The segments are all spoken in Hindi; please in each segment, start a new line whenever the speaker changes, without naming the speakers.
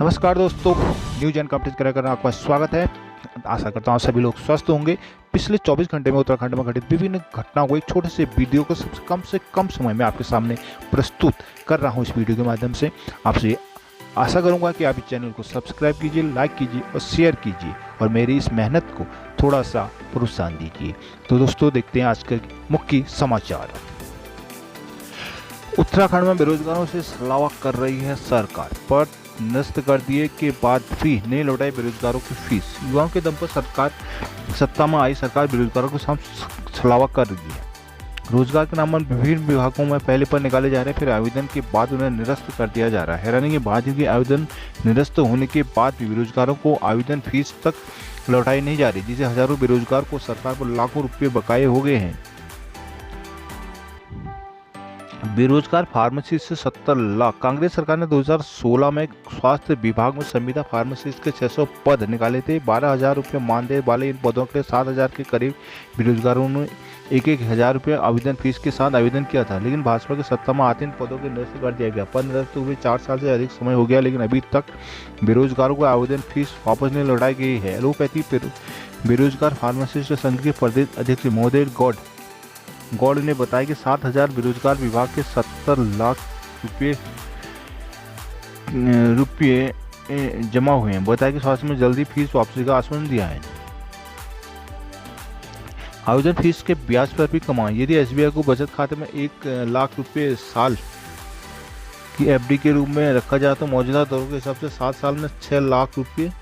नमस्कार दोस्तों, न्यूज एंड कंप्लीट कर आपका स्वागत है। आशा करता हूँ सभी लोग स्वस्थ होंगे। पिछले 24 घंटे में उत्तराखंड में घटित विभिन्न घटनाओं को एक छोटे से वीडियो को सबसे कम समय में आपके सामने प्रस्तुत कर रहा हूँ। इस वीडियो के माध्यम से आपसे आशा करूँगा कि आप इस चैनल को सब्सक्राइब कीजिए, लाइक कीजिए और शेयर कीजिए और मेरी इस मेहनत को थोड़ा सा प्रोत्साहन दीजिए। तो दोस्तों, देखते हैं आज के मुख्य समाचार। उत्तराखंड में बेरोजगारों से छलावा कर रही है सरकार। पर निरस्त कर दिए के बाद भी नहीं लौटाई बेरोजगारों की फीस। युवाओं के दम पर सरकार सत्ता में आई सरकार बेरोजगारों के साथ छलावा कर रही है। रोजगार के नाम पर विभिन्न विभागों में पहले पर निकाले जा रहे हैं, फिर आवेदन के बाद उन्हें निरस्त कर दिया जा रहा है। हैरानी की बात है कि आवेदन निरस्त होने के बाद भी बेरोजगारों को आवेदन फीस तक लौटाई नहीं जा रही, जिससे हजारों बेरोजगार को सरकार पर लाखों रुपये बकाये हो गए हैं। बेरोजगार फार्मासिस्ट से 70 लाख। कांग्रेस सरकार ने 2016 में स्वास्थ्य विभाग में संविदा फार्मासिस्ट के 600 पद निकाले थे। 12,000 रुपये मानदेय वाले इन पदों के 7,000 के करीब बेरोजगारों ने 1,000 रुपये आवेदन फीस के साथ आवेदन किया था, लेकिन भाजपा के सत्ता में आते इन पदों के निरस्त कर दिया गया। पद निरस्त हुए 4 साल से अधिक समय हो गया, लेकिन अभी तक बेरोजगारों को आवेदन फीस वापस नहीं लौटाई गई है। एलोपैथी बेरोजगार फार्मासिस्ट संघ के प्रदेश अध्यक्ष महोदय गौड़ ने बताया कि 7,000 बेरोजगार विभाग के 70 लाख रुपये जमा हुए हैं। बताया कि स्वास्थ्य में जल्दी फीस वापसी का आश्वासन दिया है। आवेदन फीस के ब्याज पर भी कमाई। यदि एसबीआई को बचत खाते में 1 लाख रुपये साल की एफडी के रूप में रखा जाए तो मौजूदा दरों के हिसाब से 7 साल में 6 लाख रुपये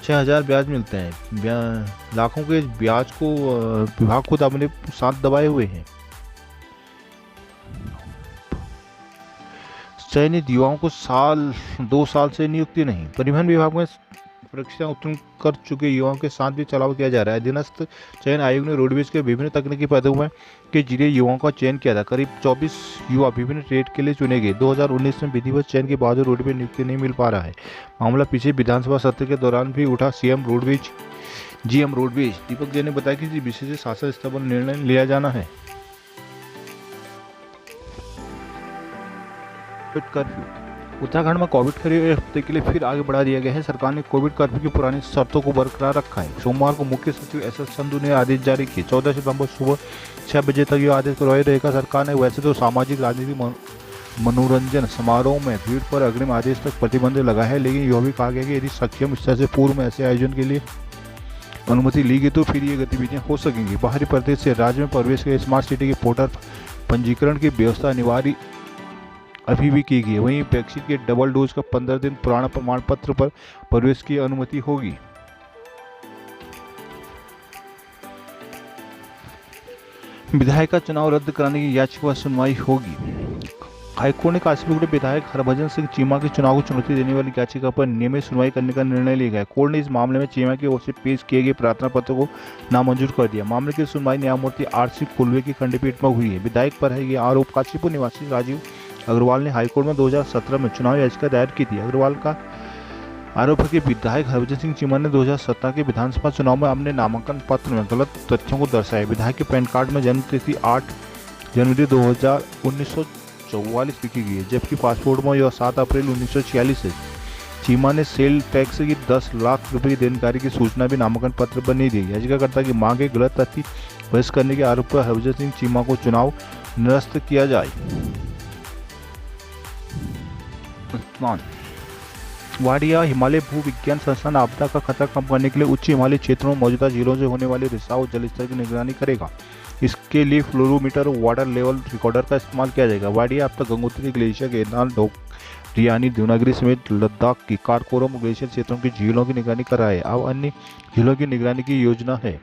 6,000 ब्याज मिलते हैं। लाखों के ब्याज को विभाग खुद अपने साथ दबाए हुए हैं। चयनित युवाओं को 2 साल से नियुक्ति नहीं। परिवहन विभाग में परीक्षा उत्तीर्ण कर चुके युवाओं के साथ भी चलाव किया जा रहा है। अधीनस्थ चयन आयोग ने रोडवेज के विभिन्न तकनीकी पदों में के जरिए युवाओं का चयन किया था। करीब 24 युवा विभिन्न ट्रेड के लिए चुने गए। 2019 में विधिवत चयन के बावजूद रोडवेज नियुक्ति नहीं मिल पा रहा है। मामला पीछे विधानसभा सत्र के दौरान भी उठा। जीएम रोडवेज दीपक जैन ने बताया कि विशेष से शासन स्तर पर निर्णय लिया जाना है। कर्फ्यू। उत्तराखंड में कोविड कर्फ्यू एक हफ्ते के लिए फिर आगे बढ़ा दिया गया है। सरकार ने कोविड कर्फ्यू की पुरानी शर्तों को बरकरार रखा है। सोमवार को मुख्य सचिव एसएस संधू ने आदेश जारी किए। 14 सितंबर सुबह 6 बजे तक यह आदेश प्रभावी रहेगा। सरकार ने वैसे तो सामाजिक, राजनीतिक, मनोरंजन समारोह में भीड़ पर अग्रिम आदेश तक प्रतिबंध लगा है, लेकिन यह भी कहा गया कि यदि सक्षम स्तर से पूर्व में ऐसे आयोजन के लिए अनुमति ली गई तो फिर ये गतिविधियां हो सकेंगी। बाहरी प्रदेश से राज्य में प्रवेश के स्मार्ट सिटी के पोर्टल पंजीकरण की व्यवस्था अनिवार्य अभी भी की गई है। वहीं वैक्सीन के डबल डोज का 15 दिन पुराना प्रमाण पत्र पर प्रवेश की अनुमति होगी। विधायक का चुनाव रद्द कराने की याचिका पर सुनवाई होगी। हाईकोर्ट ने काशीपुर विधायक हरभजन सिंह चीमा के चुनाव को चुनौती देने वाली याचिका पर नियमित सुनवाई करने का निर्णय लिया गया। कोर्ट ने इस मामले में चीमा की ओर से पेश किए गए प्रार्थना पत्र को नामंजूर कर दिया। मामले की सुनवाई न्यायमूर्ति आरसी कुल्वे की खंडपीठ में हुई है। विधायक पर है यह आरोप। काशीपुर निवासी राजीव अग्रवाल ने हाईकोर्ट में 2017 में चुनाव याचिका दायर की थी। अग्रवाल का आरोप है कि विधायक हरभजन सिंह चीमा ने 2017 के विधानसभा चुनाव में अपने नामांकन पत्र में गलत तथ्यों को दर्शाया। विधायक के पैन कार्ड में जन्म तिथि 8 जनवरी 1944 लिखी गई है, जबकि पासपोर्ट में यह 7 अप्रैल 1946 है। चीमा ने सेल टैक्स की 10 लाख रुपए की देनदारी की सूचना भी नामांकन पत्र पर नहीं दी। याचिकाकर्ता की मांग है गलत तथ्य पेश करने के आरोप पर हरभजन सिंह चीमा को चुनाव निरस्त किया जाए। वाडिया हिमालय भू विज्ञान संस्थान आपदा का खतरा कम करने के लिए उच्च हिमालयी क्षेत्रों में मौजूदा झीलों से होने वाले रिसाव और जलस्तर की निगरानी करेगा। इसके लिए फ्लोरोमीटर और वाटर लेवल रिकॉर्डर का इस्तेमाल किया जाएगा। वाडिया अब तक गंगोत्री ग्लेशियर, केरनाल, रियानी, देवनागरी समेत लद्दाख की कारकोरम ग्लेशियर क्षेत्रों की झीलों की निगरानी कर रहा है। अब अन्य झीलों की निगरानी की योजना है।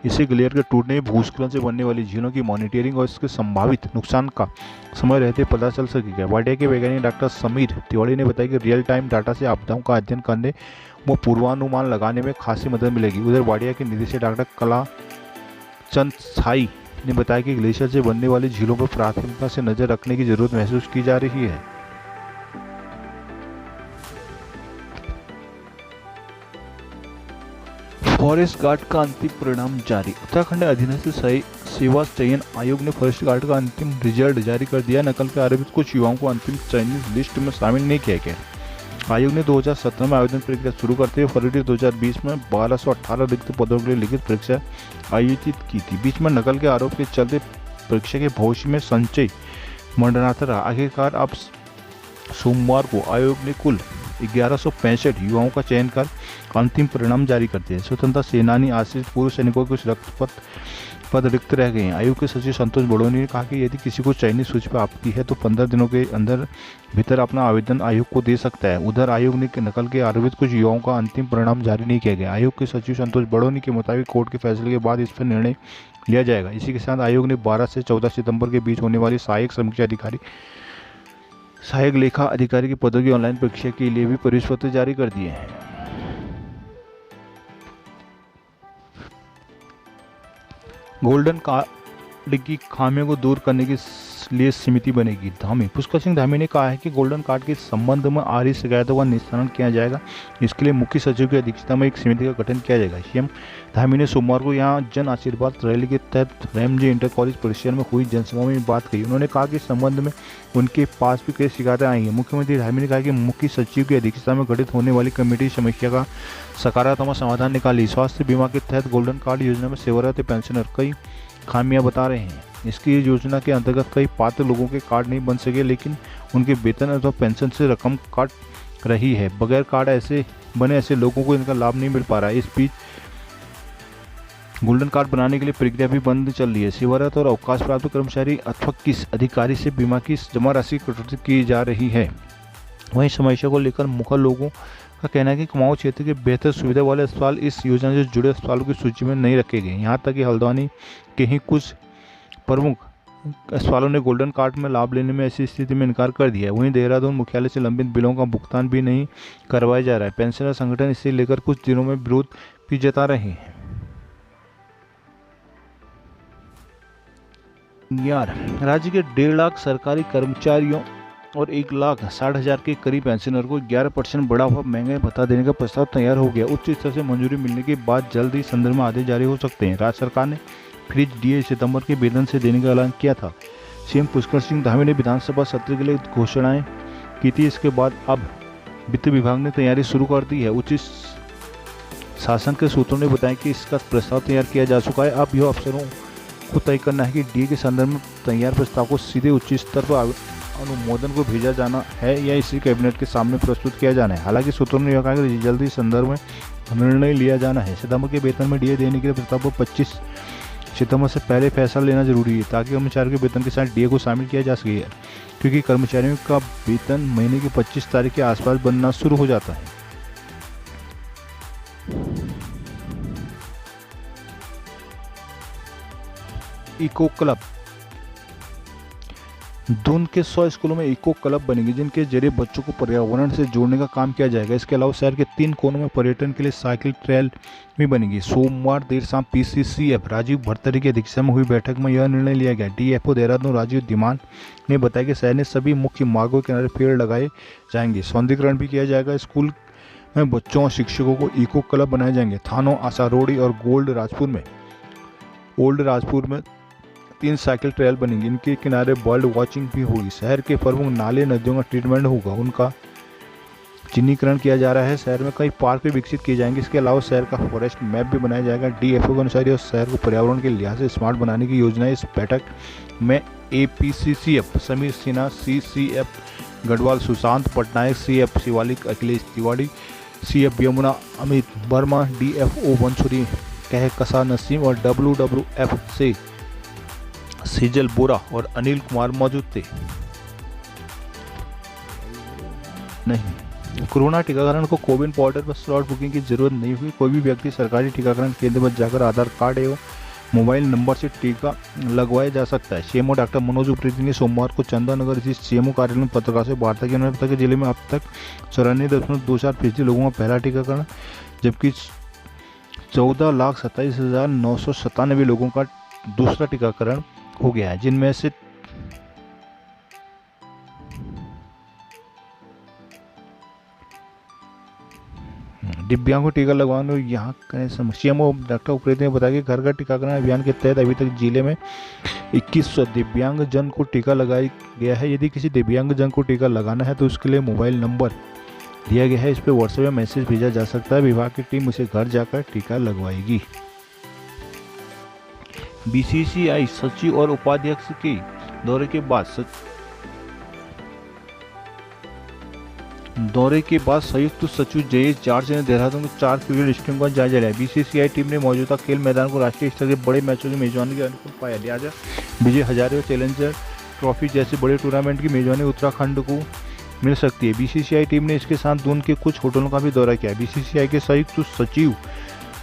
इसे ग्लेशियर के टूटने, भूस्खलन से बनने वाली झीलों की मॉनिटरिंग और इसके संभावित नुकसान का समय रहते पता चल सकेगा। वाडिया के वैज्ञानिक डॉक्टर समीर तिवारी ने बताया कि रियल टाइम डाटा से आपदाओं का अध्ययन करने व पूर्वानुमान लगाने में खासी मदद मिलेगी। उधर वाडिया के निदेशक डॉक्टर कला चंद साई ने बताया कि ग्लेशियर से बनने वाली झीलों पर प्राथमिकता से नजर रखने की जरूरत महसूस की जा रही है। फॉरेस्ट गार्ड का अंतिम परिणाम जारी। उत्तराखंड अधीनस्थ सेवा चयन आयोग ने फॉरेस्ट गार्ड का अंतिम रिजल्ट जारी कर दिया। नकल के आरोपित कुछ युवाओं को अंतिम चयनित लिस्ट में शामिल नहीं किया गया। आयोग ने 2017 में आवेदन प्रक्रिया शुरू करते हुए फरवरी 2020 में 1218 रिक्त पदों के लिए लिखित परीक्षा आयोजित की थी। बीच में नकल के आरोप के चलते परीक्षा के भविष्य में संचय मंडराता रहा। आखिरकार अब सोमवार को आयोग ने कुल 1165 युवाओं का चयन कर अंतिम परिणाम जारी कर दिया। स्वतंत्रता सेनानी आश्रित पूर्व सैनिकों के कुछ रक्त पद रिक्त रह गए हैं। आयोग के सचिव संतोष बड़ोनी ने कहा कि यदि किसी को चयनित सूची पर आपत्ति है तो 15 दिनों के अंदर भीतर अपना आवेदन आयोग को दे सकता है। उधर आयोग ने नकल के आरोपित कुछ युवाओं का अंतिम परिणाम जारी नहीं किया गया। आयोग के सचिव संतोष बड़ोनी के मुताबिक कोर्ट के फैसले के बाद इस पर निर्णय लिया जाएगा। इसी के साथ आयोग ने 12 से 14 सितंबर के बीच होने वाली सहायक समीक्षा अधिकारी, सहायक लेखा अधिकारी के पदों की ऑनलाइन परीक्षा के लिए भी प्रवेश पत्र जारी कर दिए हैं। गोल्डन कार्ड की खामियों को दूर करने के लिए समिति बनेगी। धामी पुष्कर सिंह धामी ने कहा है कि गोल्डन कार्ड के संबंध में आ रही शिकायतों का निस्तारण किया जाएगा। इसके लिए मुख्य सचिव की अध्यक्षता में एक समिति का गठन किया जाएगा। सीएम धामी ने सोमवार को यहां जन आशीर्वाद रैली के तहत रैमजे इंटर कॉलेज परिसर में हुई जनसभा में बात कही। उन्होंने कहा कि इस संबंध में उनके पास भी कई शिकायतें आई हैं। मुख्यमंत्री धामी ने कहा कि मुख्य सचिव की अध्यक्षता में गठित होने वाली कमेटी समस्या का सकारात्मक समाधान निकाली। स्वास्थ्य बीमा के तहत गोल्डन कार्ड योजना में सेवारत पेंशनर कई खामियां बता रहे हैं। इसकी योजना के अंतर्गत कई पात्र लोगों के कार्ड नहीं बन सके, लेकिन उनके वेतन अथवा पेंशन से रकम काट रही है। बगैर कार्ड ऐसे लोगों को इनका लाभ नहीं मिल पा रहा है। इस बीच गोल्डन कार्ड बनाने के लिए प्रक्रिया भी बंद चल रही है। सेवारत और अवकाश प्राप्त कर्मचारी अथवा किस अधिकारी से बीमा की जमा राशि कटौती की जा रही है। वहीं समस्या को लेकर मुखर लोगों का कहना है कि कुमाऊं क्षेत्र के बेहतर सुविधा वाले अस्पताल इस योजना से जुड़े अस्पतालों की सूची में नहीं रखे गए। यहाँ तक कि हल्द्वानी के ही कुछ प्रमुख अस्पतालों ने गोल्डन कार्ड में लाभ लेने में ऐसी स्थिति में इनकार कर दिया है। वहीं देहरादून मुख्यालय से लंबित बिलों का भुगतान भी नहीं करवाया जा रहा है। पेंशनर संगठन इसे लेकर कुछ दिनों में विरोध भी जता रहे हैं। राज्य के 1.5 लाख सरकारी कर्मचारियों और 1,60,000 के करीब पेंशनर को 11% बढ़ा हुआ महंगाई भत्ता देने का प्रस्ताव तैयार हो गया। उच्च स्तर से मंजूरी मिलने के बाद जल्द ही संदर्भ में आदेश जारी हो सकते हैं। राज्य सरकार ने फ्रीज डीए सितंबर के वेतन से देने का ऐलान किया था। सीएम पुष्कर सिंह धामी ने विधानसभा सत्र के लिए घोषणाएं की थी। इसके बाद अब वित्त विभाग ने तैयारी शुरू कर दी है। उच्च शासन के सूत्रों ने बताया कि इसका प्रस्ताव तैयार किया जा चुका है। अब यह अफसरों को तय करना है कि डीए के संदर्भ में तैयार प्रस्ताव को सीधे उच्च स्तर पर अनुमोदन को भेजा जाना है या इसी कैबिनेट के सामने प्रस्तुत किया जाना है। हालांकि सूत्रों ने यह कहा कि जल्दी संदर्भ में निर्णय लिया जाना है। सितंबर के वेतन में डीए देने के लिए प्रस्ताव को 25 सितंबर से पहले फैसला लेना जरूरी है, ताकि कर्मचारियों के वेतन के साथ डीए को शामिल किया जा सके, क्योंकि कर्मचारियों का वेतन महीने की 25 तारीख के आसपास बनना शुरू हो जाता है। इको क्लब दून के 100 स्कूलों में इको क्लब बनेंगे, जिनके जरिए बच्चों को पर्यावरण से जोड़ने का काम किया जाएगा। इसके अलावा शहर के 3 कोनों में पर्यटन के लिए साइकिल ट्रेल भी बनेगी। सोमवार देर शाम पीसीसीएफ राजीव भरतरी की अध्यक्षता में हुई बैठक में यह निर्णय लिया गया। डीएफओ देहरादून राजीव धीमान ने बताया कि शहर में सभी मुख्य मार्गों के किनारे पेड़ लगाए जाएंगे, सौंदर्यीकरण भी किया जाएगा। स्कूल में बच्चों और शिक्षकों को इको क्लब बनाए जाएंगे। थानों, आशारोड़ी और ओल्ड राजपुर में 3 साइकिल ट्रेल बनेंगी। इनके किनारे बर्ड वॉचिंग भी होगी। शहर के प्रमुख नाले, नदियों का ट्रीटमेंट होगा, उनका चिन्हीकरण किया जा रहा है। शहर में कई पार्क भी विकसित किए जाएंगे। इसके अलावा शहर का फॉरेस्ट मैप भी बनाया जाएगा। डीएफओ के अनुसार यह शहर को पर्यावरण के लिहाज से स्मार्ट बनाने की योजना है। इस बैठक में APCCF Samir Sinha, CCF Garhwal Sushant Patnaik, CF Shivalik Akhilesh Tiwari, CF Yamuna Amit Verma, DFO Vanshuri Kahkasha Naseem और WWF से सीजल बोरा और अनिल कुमार मौजूद थे। कोरोना टीकाकरण को कोविन पोर्टल पर स्लॉट बुकिंग की जरूरत नहीं हुई। कोई भी व्यक्ति सरकारी टीकाकरण केंद्र पर जाकर आधार कार्ड एवं मोबाइल नंबर से टीका लगवाया जा सकता है। सीएमओ डॉक्टर मनोज उप्रेती ने सोमवार को चंदानगर स्थित सीएमओ कार्यालय में पत्रकारों से वार्ता की। उन्होंने बताया कि जिले में अब तक 94.24% लोगों का पहला टीकाकरण, जबकि 14,27,997 लोगों का दूसरा टीकाकरण हो गया है, जिनमें से दिव्यांगों को टीका लगवाने यहाँ सीएमओ डॉक्टर उप्रेती ने बताया कि घर घर टीकाकरण अभियान के तहत अभी तक जिले में 2100 दिव्यांग जन को टीका लगाया गया है। यदि किसी दिव्यांग जन को टीका लगाना है तो उसके लिए मोबाइल नंबर दिया गया है। इस पर व्हाट्सएप में मैसेज भेजा जा सकता है। विभाग की टीम उसे घर जाकर टीका लगवाएगी। बीसीसीआई सचिव और उपाध्यक्ष के दौरे के बाद संयुक्त सचिव जयेश जार्ज ने देहरादून में 4 क्रिकेट स्टेडियम का जायजा लिया। बीसीसीआई टीम ने मौजूदा खेल मैदान को राष्ट्रीय स्तर के बड़े मैचों की मेजबानी के अनुकूल पाया। लिहाजा विजय हजारे और चैलेंजर ट्रॉफी जैसे बड़े टूर्नामेंट की मेजबानी उत्तराखंड को मिल सकती है। बीसीसीआई टीम ने इसके साथ दून के कुछ होटलों का भी दौरा किया। बीसीसीआई के संयुक्त सचिव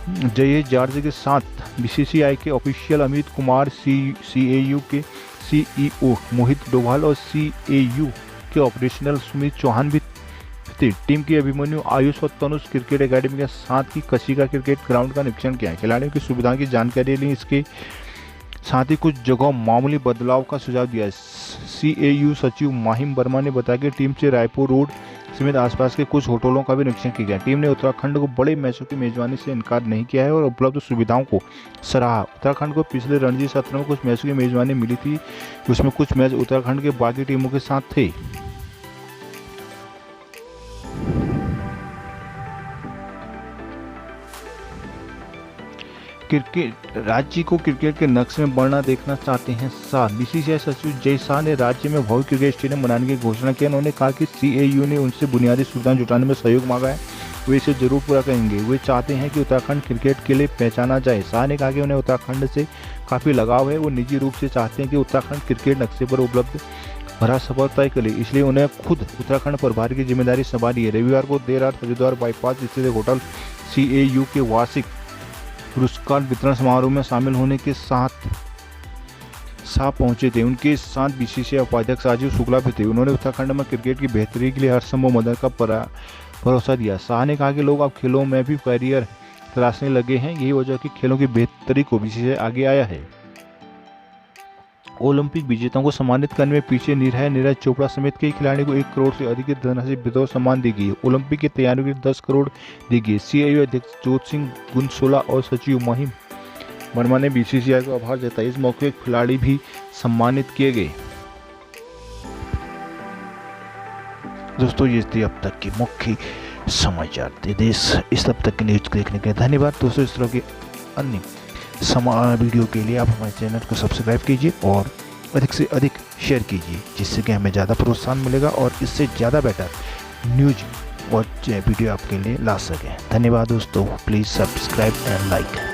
जयेश जार्ज के साथ बीसीसीआई के ऑफिशियल अमित कुमार, सीएयू के सीईओ मोहित डोभाल और सीएयू के ऑपरेशनल सुमित चौहान भी थे। टीम की अभिमन्यु, आयुष और तनुष क्रिकेट एकेडमी के साथ ही कशिका क्रिकेट ग्राउंड का निरीक्षण किया। खिलाड़ियों की सुविधा की जानकारी ली। इसके साथ ही कुछ जगहों मामूली बदलाव का सुझाव दिया। सीएयू सचिव माहिम वर्मा ने बताया कि टीम से रायपुर रोड समेत आसपास के कुछ होटलों का भी निरीक्षण किया गया। टीम ने उत्तराखंड को बड़े मैचों की मेजबानी से इनकार नहीं किया है और उपलब्ध सुविधाओं को सराहा। उत्तराखंड को पिछले रणजी सत्र में कुछ मैचों की मेजबानी मिली थी, उसमें कुछ मैच उत्तराखंड के बाकी टीमों के साथ थे। क्रिकेट राज्य को क्रिकेट के नक्शे में बढ़ना देखना चाहते हैं शाह। बीसीसीआई सचिव जय शाह ने राज्य में भव्य क्रिकेट स्टेडियम बनाने की घोषणा की। उन्होंने कहा कि सीएयू ने उनसे बुनियादी सुविधाएं जुटाने में सहयोग मांगा है, वे इसे जरूर पूरा करेंगे। वे चाहते हैं कि उत्तराखंड क्रिकेट के लिए पहचाना जाए। शाह ने कहा कि उन्हें उत्तराखंड से काफ़ी लगाव है। वो निजी रूप से चाहते हैं कि उत्तराखंड क्रिकेट नक्शे पर उपलब्ध भरा सफर तय करे, इसलिए उन्हें खुद उत्तराखंड प्रभारी की जिम्मेदारी संभाली है। रविवार को देर रात हरिद्वार बाईपास स्थित होटल सीएयू के वार्षिक पुरस्कार वितरण समारोह में शामिल होने के साथ शाह पहुंचे थे। उनके साथ बीसीसीआई उपाध्यक्ष राजीव शुक्ला भी थे। उन्होंने उत्तराखंड में क्रिकेट की बेहतरी के लिए हर संभव मदद का भरोसा दिया। शाह ने कहा कि लोग अब खेलों में भी करियर तलाशने लगे हैं, यही वजह कि खेलों की बेहतरी को बीसीसीआई आगे आया है। ओलंपिक विजेताओं को सम्मानित करने में पीछे नीरज चोपड़ा समेत कई खिलाड़ियों को 1 करोड़ से अधिक की धनराशि बतौर सम्मान दी गई। ओलंपिक की तैयारियों के लिए 10 करोड़ दी गई। सीआईओ अध्यक्ष जोत सिंह गुनसोला और सचिव महिम वर्मा ने बीसीसीआई को आभार जताया। इस मौके पर खिलाड़ी भी सम्मानित किए गए। दोस्तों, ये थी अब तक की मुख्य समाचार देश। इस अब तक की न्यूज देखने के लिए धन्यवाद। दोस्तों, इस तरह के अन्य वीडियो के लिए आप हमारे चैनल को सब्सक्राइब कीजिए और अधिक से अधिक शेयर कीजिए, जिससे कि हमें ज़्यादा प्रोत्साहन मिलेगा और इससे ज़्यादा बेटर न्यूज और वीडियो आपके लिए ला सकें। धन्यवाद दोस्तों। Please subscribe and like.